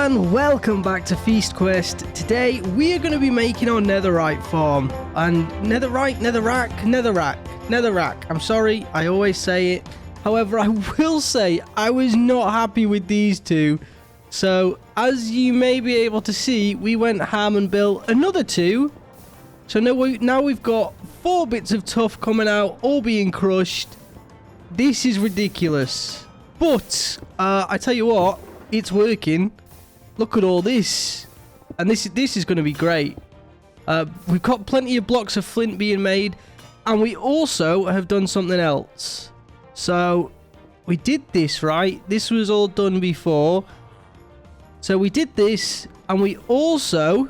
and welcome back to FeastQuest. Today we are going to be making our netherite farm. And Netherrack. I'm sorry, I always say it. However, I will say I was not happy with these two. So as you may be able to see, we went ham and built another two. So now we've got 4 bits of tuff coming out, all being crushed. This is ridiculous. But I tell you what, it's working. Look at all this. And this is going to be great. We've got plenty of blocks of flint being made. And we also have done something else. So we did this, right? This was all done before. So we did this. And we also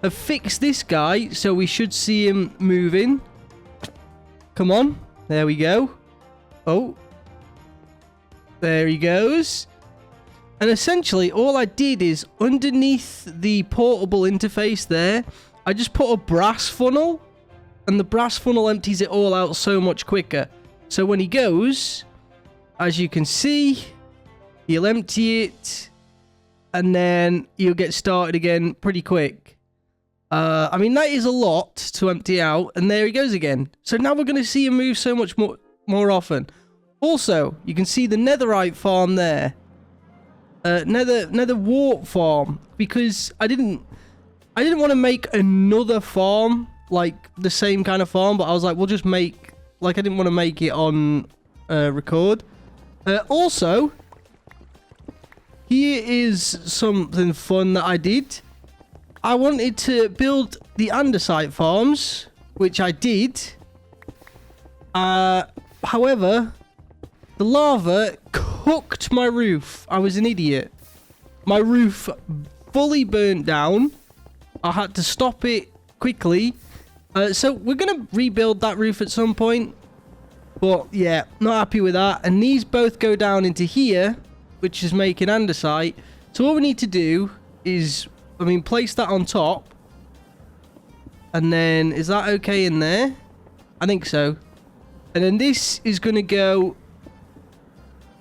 have fixed this guy. So we should see him moving. Come on. There we go. Oh. There he goes. And essentially, all I did is underneath the portable interface there, I just put a brass funnel. And the brass funnel empties it all out so much quicker. So when he goes, as you can see, he'll empty it. And then you'll get started again pretty quick. I mean, that is a lot to empty out. And there he goes again. So now we're going to see him move so much more often. Also, you can see the netherite farm there. Nether wart farm, because I didn't want to make another farm like the same kind of farm, but I was like, we'll just make, like, I didn't want to make it on record. Also, here is something fun that I did. I wanted to build the andesite farms, which I did. However, the lava cooked my roof. I was an idiot. My roof fully burnt down. I had to stop it quickly. So we're going to rebuild that roof at some point. But yeah, not happy with that. And these both go down into here, which is making andesite. So what we need to do is, I mean, place that on top. And then, is that okay in there? I think so. And then this is going to go...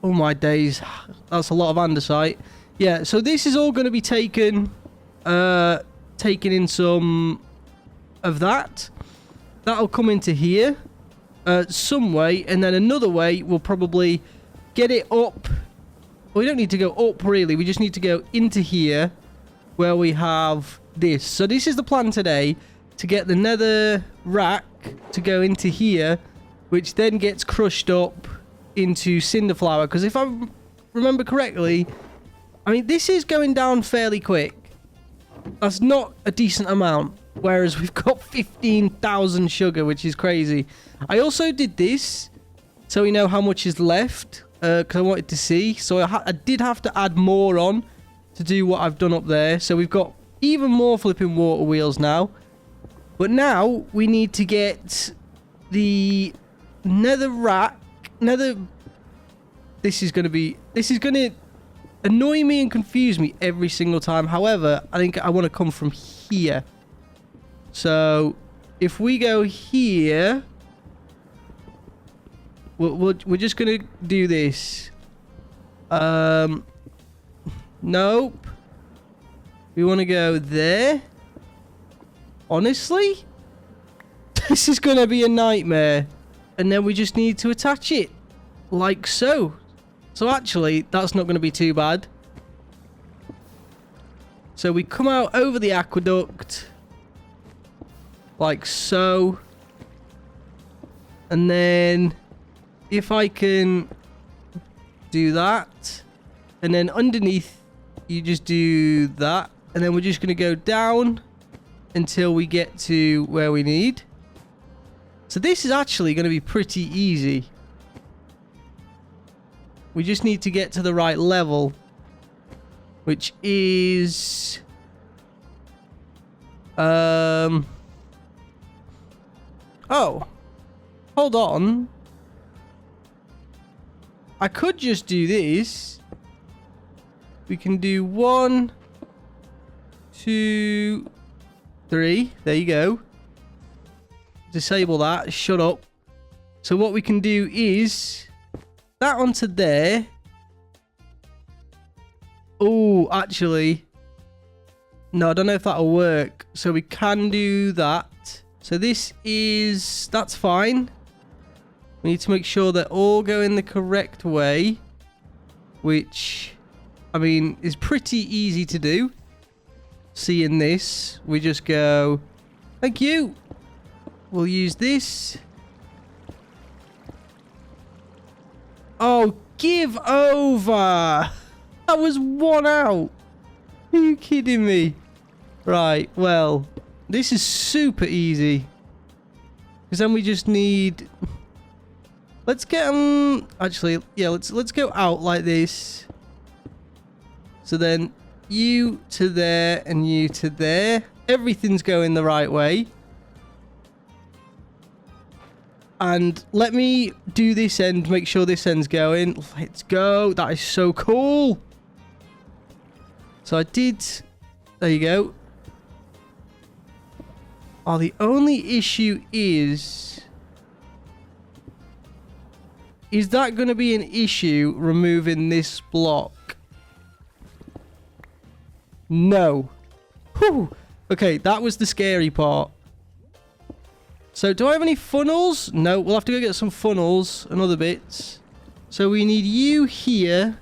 Oh my days, that's a lot of andesite. Yeah, so this is all going to be taken in some of that. That'll come into here some way, and then another way we'll probably get it up. Well, we don't need to go up really, we just need to go into here where we have this. So this is the plan today, to get the nether rack to go into here, which then gets crushed up into cinder flour, because if I remember correctly, I mean, this is going down fairly quick. That's not a decent amount, whereas we've got 15,000 sugar, which is crazy. I also did this so we know how much is left, because I wanted to see. So I did have to add more on to do what I've done up there. So we've got even more flipping water wheels now. But now we need to get the nether rack. This is going to annoy me and confuse me every single time. However, I think I want to come from here. So if we go here, we're just going to do this. Nope. We want to go there. Honestly, this is going to be a nightmare. And then we just need to attach it like so. So actually, that's not going to be too bad. So we come out over the aqueduct like so. And then if I can do that, and then underneath you just do that, and then we're just going to go down until we get to where we need. So this is actually going to be pretty easy. We just need to get to the right level, which is... Oh. Hold on. I could just do this. We can do 1, 2, 3. There you go. Disable that. Shut up. So what we can do is that onto there. Oh, actually, No, I don't know if that'll work. So we can do that. So this is... That's fine. We need to make sure they're all going the correct way. Which, I mean, is pretty easy to do. Seeing this, we just go... Thank you. We'll use this. Oh, give over. That was one out. Are you kidding me? Right, well, this is super easy. Because then we just need... Let's get actually, yeah, let's go out like this. So then you to there and you to there. Everything's going the right way. And let me do this end, make sure this end's going. Let's go. That is so cool. So I did... There you go. Oh, the only issue is... Is that going to be an issue removing this block? No. Whew. Okay, that was the scary part. So, do I have any funnels? No, we'll have to go get some funnels and other bits. So, we need you here.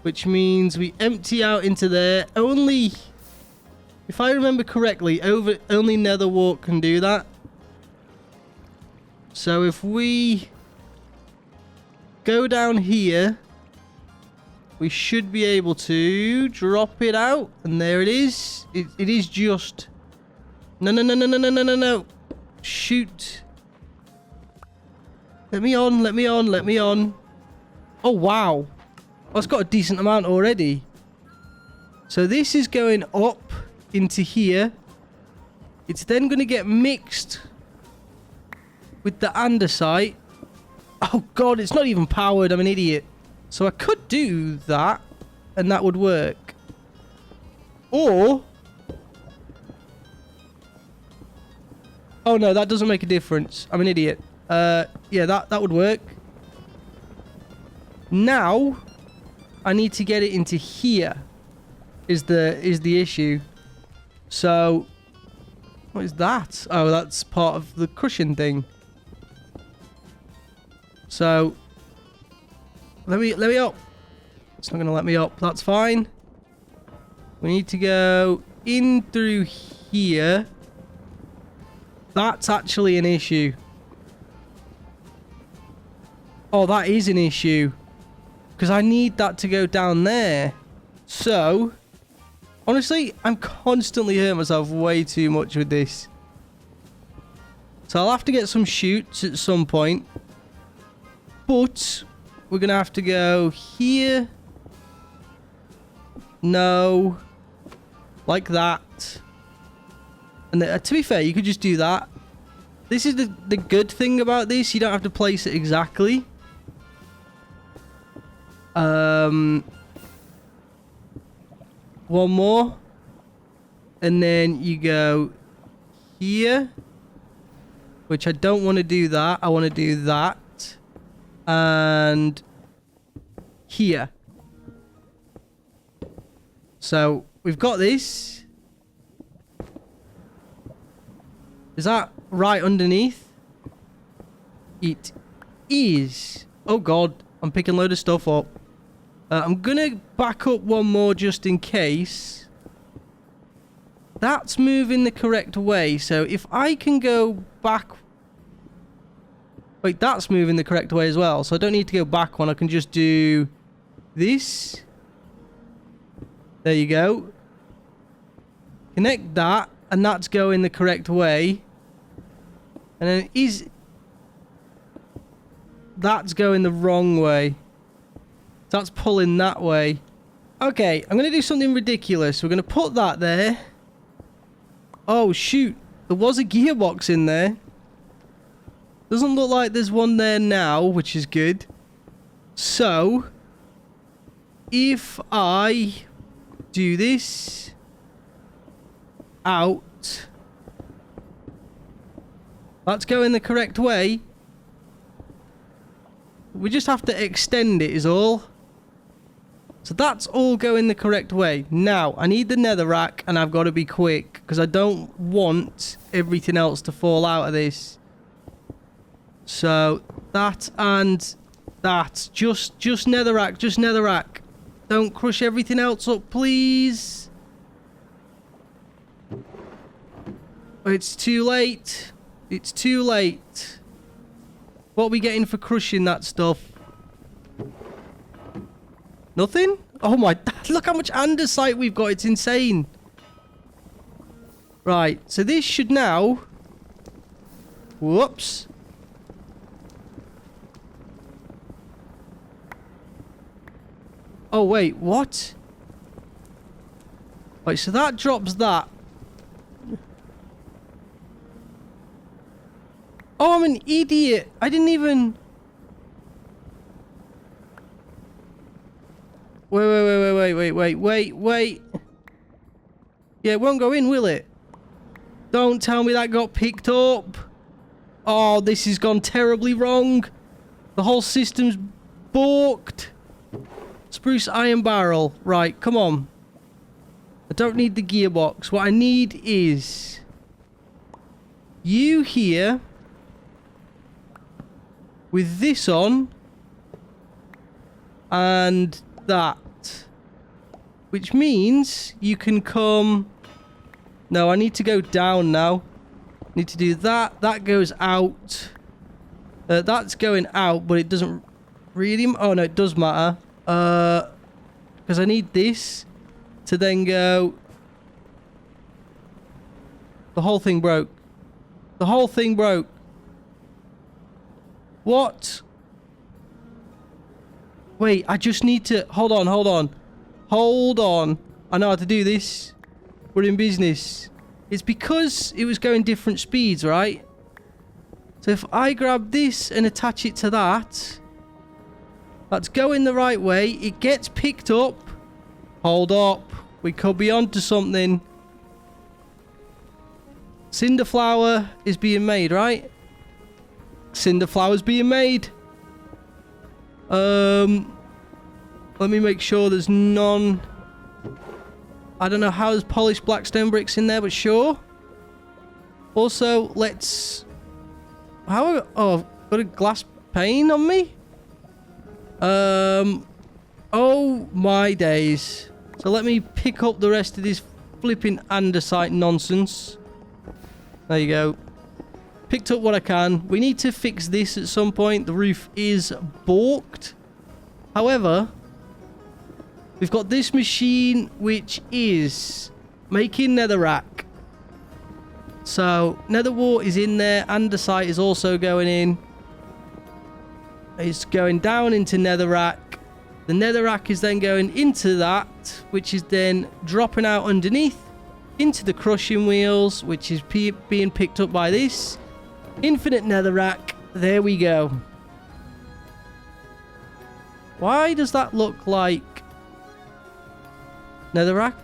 Which means we empty out into there. Only, if I remember correctly, only Netherrack can do that. So, if we go down here, we should be able to drop it out. And there it is. It is just... No. Shoot. Let me on. Oh, wow. That's got a decent amount already. So this is going up into here. It's then going to get mixed with the andesite. Oh, God, it's not even powered. I'm an idiot. So I could do that, and that would work. Or... Oh, no, that doesn't make a difference. I'm an idiot. Yeah, that would work. Now, I need to get it into here, is the issue. So, what is that? Oh, that's part of the cushion thing. So, let me up. It's not going to let me up. That's fine. We need to go in through here. That's actually an issue. Oh, that is an issue. Because I need that to go down there. So, honestly, I'm constantly hurting myself way too much with this. So I'll have to get some chutes at some point. But we're going to have to go here. No. Like that. And to be fair, you could just do that. This is the good thing about this. You don't have to place it exactly. One more. And then you go here. Which I don't want to do that. I want to do that. And here. So, we've got this. Is that right underneath? It is. Oh, God. I'm picking a load of stuff up. I'm going to back up one more just in case. That's moving the correct way. So if I can go back... Wait, that's moving the correct way as well. So I don't need to go back one. I can just do this. There you go. Connect that. And that's going the correct way. And then that's going the wrong way. That's pulling that way. Okay, I'm going to do something ridiculous. We're going to put that there. Oh, shoot. There was a gearbox in there. Doesn't look like there's one there now, which is good. So, if I do this out... That's going the correct way. We just have to extend it is all. So that's all going the correct way. Now, I need the netherrack, and I've got to be quick, because I don't want everything else to fall out of this. So, that and that. Just netherrack, just netherrack. Don't crush everything else up, please. It's too late. It's too late. What are we getting for crushing that stuff? Nothing? Oh my... Look how much andesite we've got. It's insane. Right. So this should now... Whoops. Oh, wait. What? Wait, so that drops that. Oh, I'm an idiot. I didn't even... Wait. Yeah, it won't go in, will it? Don't tell me that got picked up. Oh, this has gone terribly wrong. The whole system's balked. Spruce iron barrel. Right, come on. I don't need the gearbox. What I need is... you here... with this on... and that. Which means you can come... No, I need to go down now. Need to do that. That goes out. That's going out, but it doesn't really... Oh, no, it does matter. Because I need this to then go... The whole thing broke. The whole thing broke. What? Wait, I just need to... Hold on. Hold on. I know how to do this. We're in business. It's because it was going different speeds, right? So if I grab this and attach it to that... That's going the right way. It gets picked up. Hold up. We could be onto something. Cinder flour is being made, right? Cinder flour's being made. Let me make sure there's none. I don't know how there's polished blackstone bricks in there, but sure. Also, let's... How... Oh, I've got a glass pane on me? Oh my days. So let me pick up the rest of this flipping andesite nonsense. There you go. Picked up what I can. We need to fix this at some point. The roof is balked. However, we've got this machine which is making netherrack. So nether wart is in there. Andesite is also going in. It's going down into netherrack. The netherrack is then going into that, which is then dropping out underneath into the crushing wheels, which is being picked up by this infinite netherrack. There we go. Why does that look like netherrack?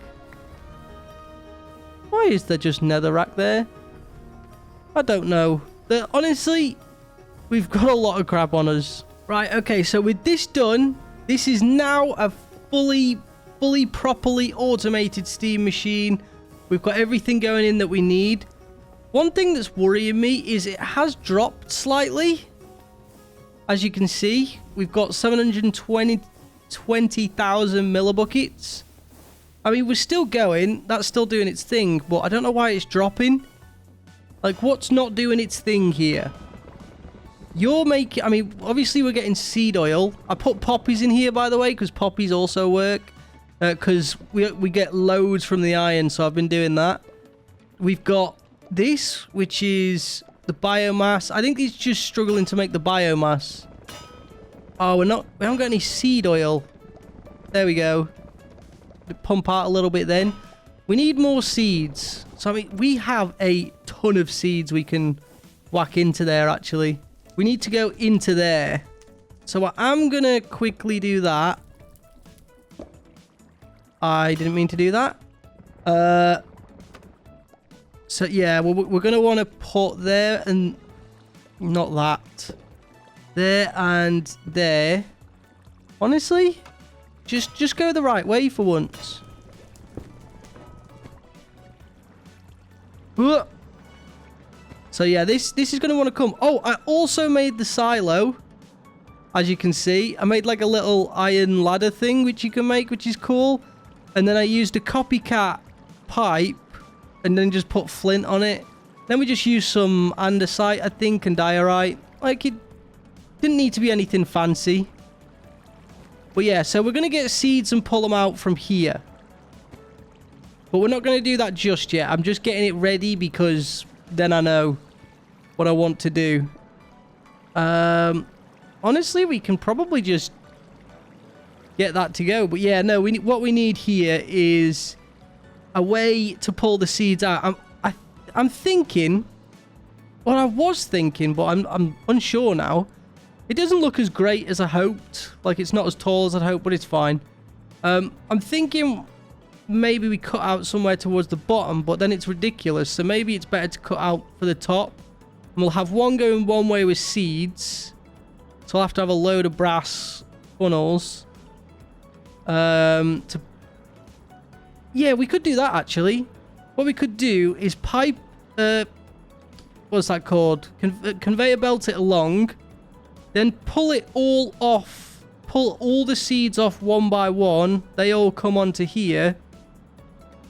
Why is there just netherrack there? I don't know. Honestly, we've got a lot of crap on us. Right, okay, so with this done, this is now a fully properly automated steam machine. We've got everything going in that we need. One thing that's worrying me is it has dropped slightly. As you can see, we've got 720,000 millibuckets. I mean, we're still going. That's still doing its thing, but I don't know why it's dropping. Like, what's not doing its thing here? You're making... I mean, obviously we're getting seed oil. I put poppies in here, by the way, because poppies also work. Because we get loads from the iron, so I've been doing that. We've got this, which is the biomass. I think it's just struggling to make the biomass. Oh, we haven't got any seed oil. There we go. Pump out a little bit then. We need more seeds. So, I mean, we have a ton of seeds we can whack into there, actually. We need to go into there. So I'm going to quickly do that. I didn't mean to do that. So, yeah, we're going to want to put there and... Not that. There and there. Honestly, Just go the right way for once. So yeah, this is going to want to come. Oh, I also made the silo. As you can see, I made like a little iron ladder thing, which you can make, which is cool. And then I used a copycat pipe and then just put flint on it. Then we just used some andesite, I think, and diorite. Like, it didn't need to be anything fancy. But yeah, so we're going to get seeds and pull them out from here. But we're not going to do that just yet. I'm just getting it ready because then I know what I want to do. Honestly, we can probably just get that to go. But yeah, no, what we need here is a way to pull the seeds out. I'm thinking, well, I was thinking, but I'm unsure now. It doesn't look as great as I hoped. Like, it's not as tall as I hoped, but it's fine. I'm thinking maybe we cut out somewhere towards the bottom, but then it's ridiculous. So maybe it's better to cut out for the top. And we'll have one going one way with seeds. So I'll have to have a load of brass funnels. Yeah, we could do that, actually. What we could do is pipe... what's that called? Conveyor belt it along. Then pull it all off. Pull all the seeds off one by one. They all come onto here.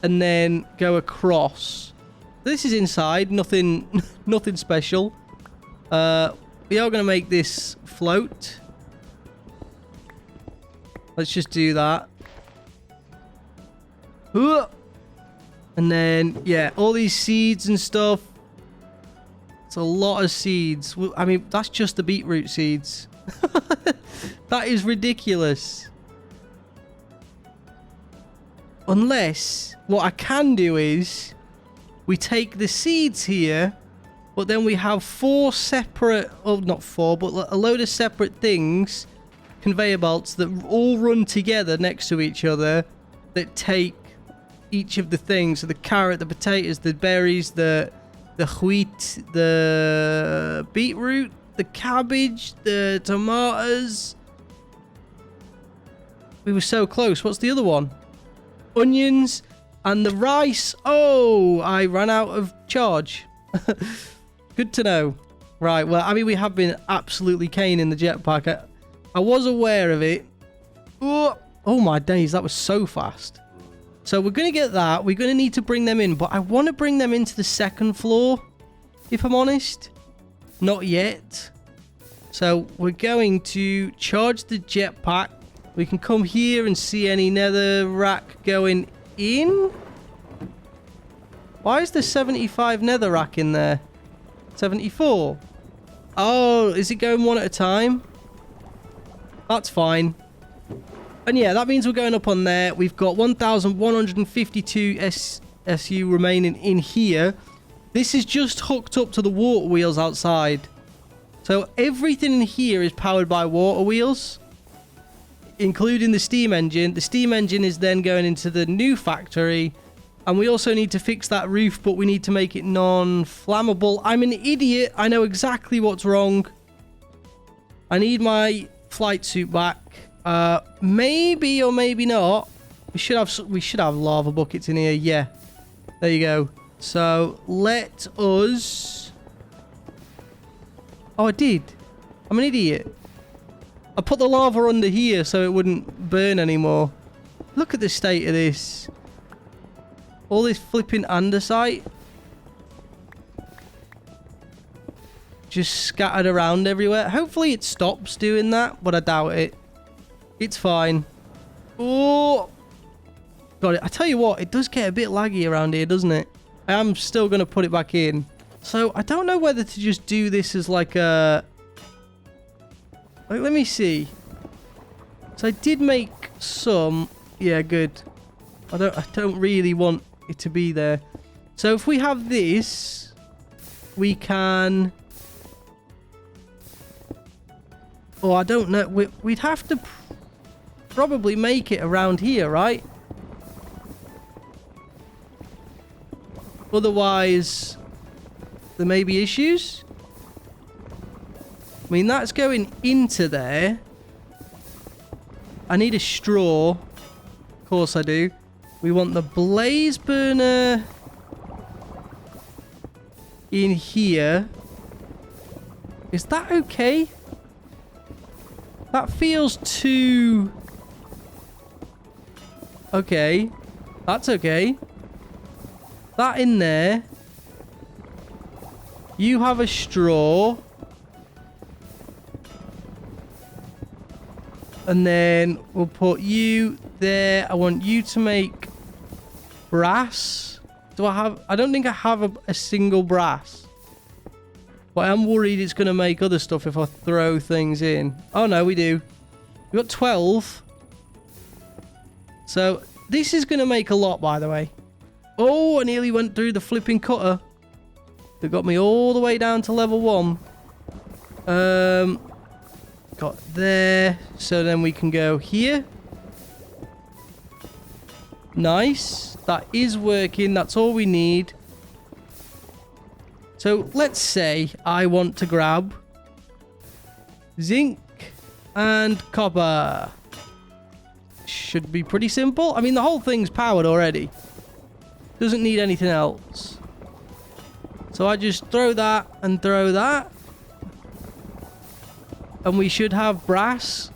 And then go across. This is inside. Nothing special. We are going to make this float. Let's just do that. And then, yeah, all these seeds and stuff. It's a lot of seeds. I mean, that's just the beetroot seeds. That is ridiculous. Unless, what I can do is, we take the seeds here, but then we have four separate, oh, not four, but a load of separate things, conveyor belts that all run together next to each other, that take each of the things. So the carrot, the potatoes, the berries, the wheat, the beetroot, the cabbage, the tomatoes. We were so close. What's the other one? Onions and the rice. Oh, I ran out of charge. Good to know. Right, well, I mean, we have been absolutely caning the jetpack. I was aware of it. Oh my days, that was so fast. So we're going to get that. We're going to need to bring them in, but I want to bring them into the second floor, if I'm honest. Not yet. So we're going to charge the jetpack. We can come here and see any Netherrack going in. Why is there 75 Netherrack in there? 74. Oh, is it going one at a time? That's fine. And yeah, that means we're going up on there. We've got 1,152 SU remaining in here. This is just hooked up to the water wheels outside. So everything in here is powered by water wheels, including the steam engine. The steam engine is then going into the new factory. And we also need to fix that roof, but we need to make it non-flammable. I'm an idiot. I know exactly what's wrong. I need my flight suit back. Maybe or maybe not. We should have lava buckets in here. Yeah. There you go. So let us... Oh, I did. I'm an idiot. I put the lava under here so it wouldn't burn anymore. Look at the state of this. All this flipping andesite. Just scattered around everywhere. Hopefully it stops doing that, but I doubt it. It's fine. Oh! Got it. I tell you what, it does get a bit laggy around here, doesn't it? I am still going to put it back in. So, I don't know whether to just do this as like a... Like, let me see. So, I did make some... Yeah, good. I don't really want it to be there. So, if we have this, we can... Oh, I don't know. We'd have to probably make it around here, right? Otherwise, there may be issues. I mean, that's going into there. I need a straw. Of course I do. We want the blaze burner in here. Is that okay? That feels too... Okay. That's okay. That in there. You have a straw. And then we'll put you there. I want you to make brass. Do I have... I don't think I have a single brass. But I'm worried it's going to make other stuff if I throw things in. Oh, no, we do. We've got 12. So, this is going to make a lot, by the way. Oh, I nearly went through the flipping cutter. That got me all the way down to level 1. Got there. So then we can go here. Nice. That is working. That's all we need. So let's say I want to grab zinc and copper. Should be pretty simple. I mean, the whole thing's powered already. Doesn't need anything else. So I just throw that and throw that. And we should have brass.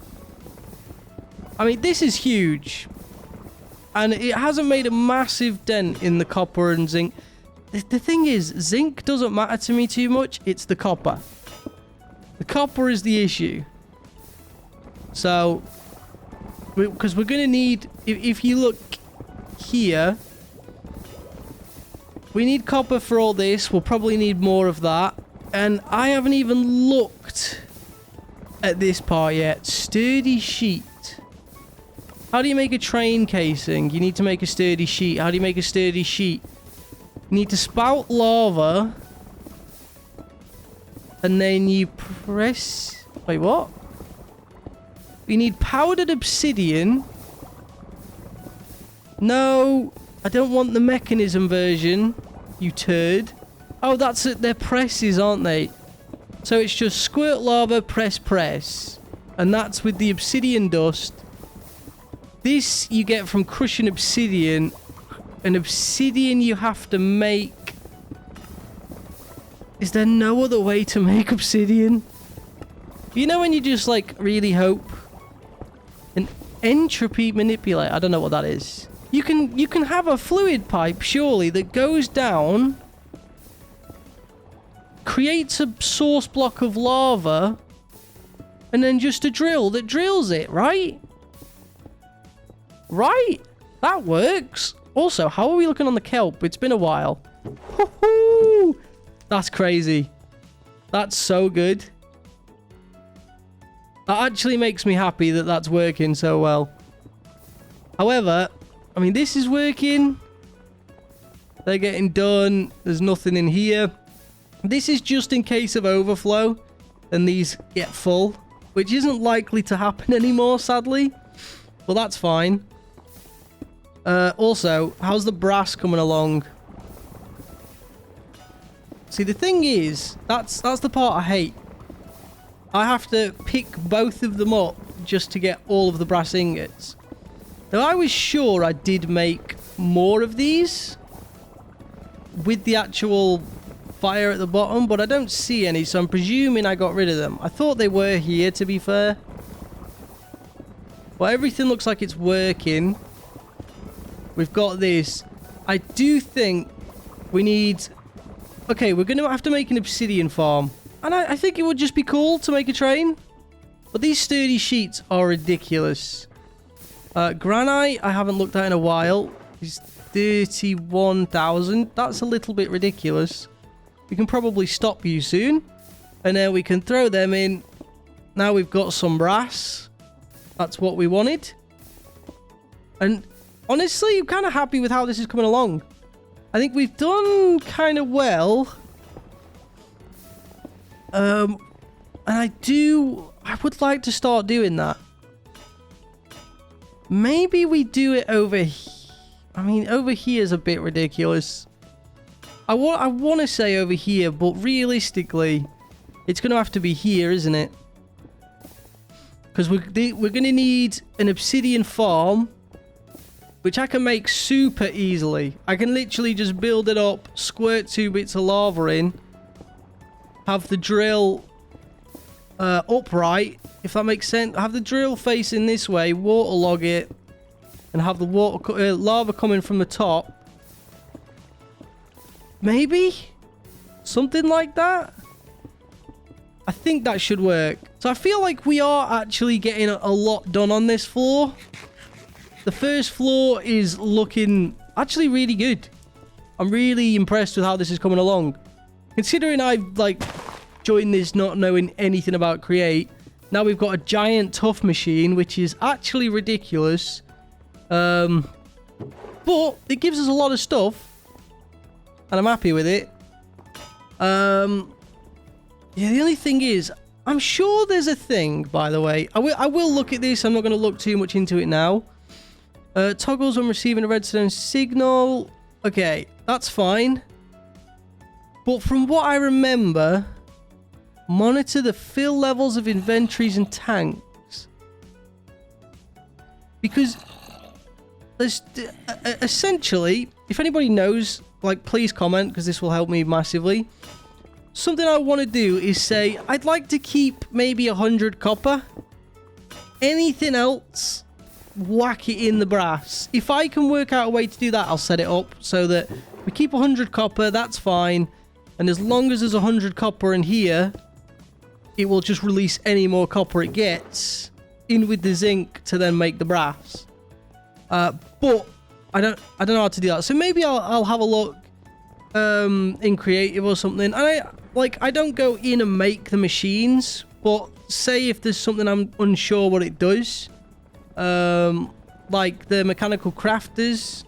I mean, this is huge. And it hasn't made a massive dent in the copper and zinc. The thing is, zinc doesn't matter to me too much. It's the copper. The copper is the issue. So, because we're going to need... If you look here... We need copper for all this. We'll probably need more of that. And I haven't even looked at this part yet. Sturdy sheet. How do you make a train casing? You need to make a sturdy sheet. How do you make a sturdy sheet? You need to spout lava. And then you press... Wait, what? You need powdered obsidian. No, I don't want the mechanism version. You turd. Oh, that's it. They're presses, aren't they? So it's just squirt lava, press, press. And that's with the obsidian dust. This you get from crushing obsidian. An obsidian you have to make. Is there no other way to make obsidian? You know when you just like really hope? An entropy manipulator. I don't know what that is. You can have a fluid pipe surely that goes down, creates a source block of lava, and then just a drill that drills it, right? Right? That works. Also, how are we looking on the kelp? It's been a while. Woohoo! That's crazy. That's so good. That actually makes me happy that that's working so well. However, I mean, this is working. They're getting done. There's nothing in here. This is just in case of overflow and these get full, which isn't likely to happen anymore, sadly. Well, that's fine. Also, how's the brass coming along? See, the thing is, that's the part I hate. I have to pick both of them up just to get all of the brass ingots. Now, I was sure I did make more of these with the actual fire at the bottom, but I don't see any, so I'm presuming I got rid of them. I thought they were here, to be fair. Well, everything looks like it's working. We've got this. I do think we need... Okay, we're going to have to make an obsidian farm. And I think it would just be cool to make a train. But these sturdy sheets are ridiculous. Granite, I haven't looked at in a while. Is 31,000. That's a little bit ridiculous. We can probably stop you soon. And then we can throw them in. Now we've got some brass. That's what we wanted. And honestly, I'm kind of happy with how this is coming along. I think we've done kind of well. And I would like to start doing that. Maybe we do it over here. I mean, over here is a bit ridiculous. I want to say over here, but realistically, it's going to have to be here, isn't it? Because we're going to need an obsidian farm, which I can make super easily. I can literally just build it up, squirt 2 bits of lava in, have the drill upright, if that makes sense. Have the drill facing this way, waterlog it, and have the lava coming from the top. Maybe? Something like that? I think that should work. So I feel like we are actually getting a lot done on this floor. The first floor is looking actually really good. I'm really impressed with how this is coming along. Considering I've like joined this not knowing anything about Create, now we've got a giant tough machine, which is actually ridiculous. But it gives us a lot of stuff, and I'm happy with it. Yeah, the only thing is, I'm sure there's a thing, by the way. I will look at this. I'm not going to look too much into it now. Toggles when receiving a redstone signal. Okay, that's fine. But from what I remember, monitor the fill levels of inventories and tanks. Because there's essentially, if anybody knows, like, please comment, because this will help me massively. Something I want to do is say, I'd like to keep maybe 100 copper. Anything else, whack it in the brass. If I can work out a way to do that, I'll set it up so that we keep 100 copper, that's fine. And as long as there's 100 copper in here, it will just release any more copper it gets in with the zinc to then make the brass. But I don't know how to do that. So maybe I'll have a look in creative or something. And I don't go in and make the machines, but say if there's something I'm unsure what it does, like the mechanical crafters.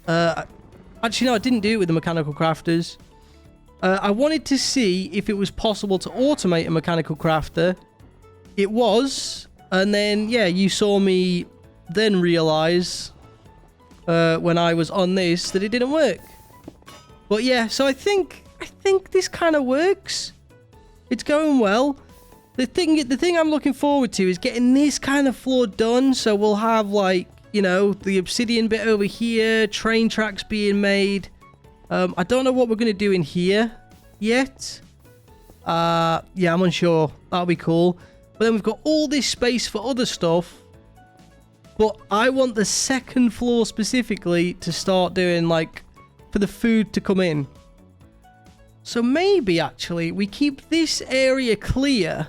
Actually, no, I didn't do it with the mechanical crafters. I wanted to see if it was possible to automate a mechanical crafter. It was, and then yeah, you saw me then realize when I was on this that it didn't work. But yeah, so I think this kind of works. It's going well. The thing I'm looking forward to is getting this kind of floor done. So we'll have, like, you know, the obsidian bit over here, train tracks being made. I don't know what we're going to do in here yet. Yeah, I'm unsure. That'll be cool. But then we've got all this space for other stuff. But I want the second floor specifically to start doing, like, for the food to come in. So maybe, actually, we keep this area clear.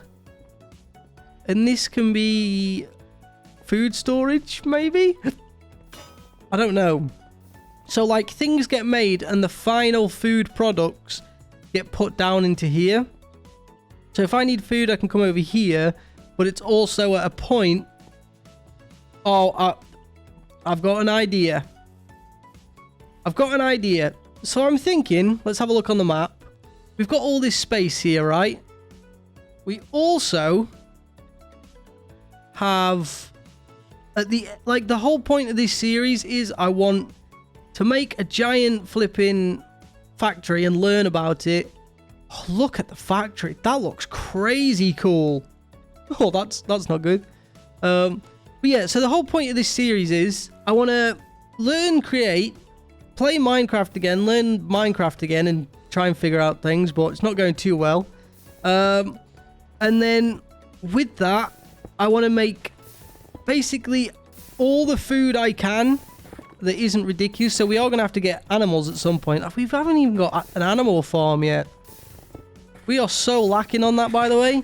And this can be food storage, maybe? I don't know. So, like, things get made and the final food products get put down into here. So if I need food, I can come over here. But it's also at a point... Oh, I've got an idea. So I'm thinking, let's have a look on the map. We've got all this space here, right? We also have... the whole point of this series is I want to make a giant flipping factory and learn about it. Oh, look at the factory. That looks crazy cool. Oh, that's not good. But yeah, so the whole point of this series is I want to learn Create, play Minecraft again, learn Minecraft again, and try and figure out things, but it's not going too well. And then with that, I want to make basically all the food I can that isn't ridiculous. So we are going to have to get animals at some point. We haven't even got an animal farm yet. We are so lacking on that, by the way.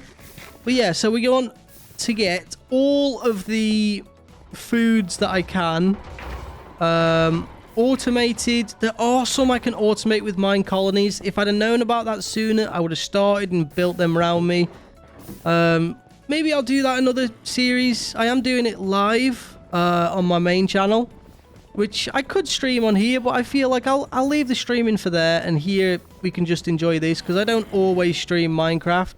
But yeah, so we want to get all of the foods that I can automated. There are some I can automate with mine colonies. If I'd have known about that sooner, I would have started and built them around me. Maybe I'll do that another series. I am doing it live on my main channel, which I could stream on here, but I feel like I'll leave the streaming for there, and here we can just enjoy this, because I don't always stream Minecraft.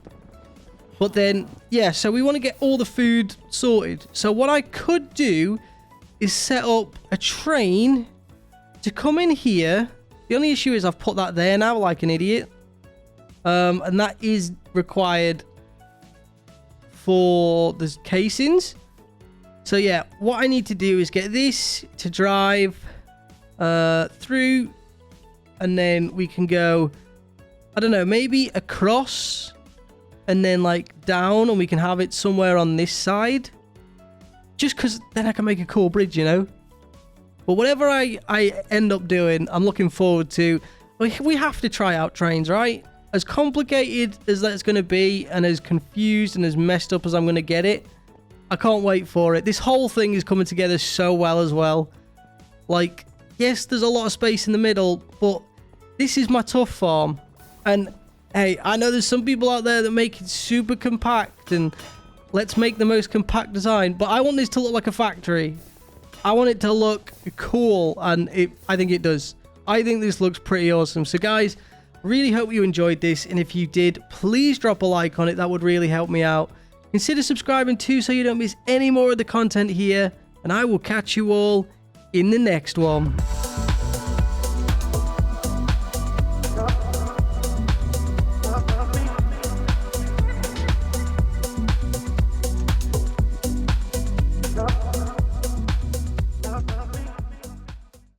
But then, yeah, so we want to get all the food sorted. So what I could do is set up a train to come in here. The only issue is I've put that there now like an idiot. And that is required for the casings. So yeah, what I need to do is get this to drive through, and then we can go, I don't know, maybe across and then like down, and we can have it somewhere on this side. Just because then I can make a cool bridge, you know? But whatever I end up doing, I'm looking forward to. We have to try out trains, right? As complicated as that's going to be, and as confused and as messed up as I'm going to get it, I can't wait for it. This whole thing is coming together so well as well. Like, yes, there's a lot of space in the middle, but this is my tough farm. And hey, I know there's some people out there that make it super compact and let's make the most compact design, but I want this to look like a factory. I want it to look cool, and I think it does. I think this looks pretty awesome. So guys, really hope you enjoyed this, and if you did, please drop a like on it. That would really help me out. Consider subscribing too so you don't miss any more of the content here, and I will catch you all in the next one.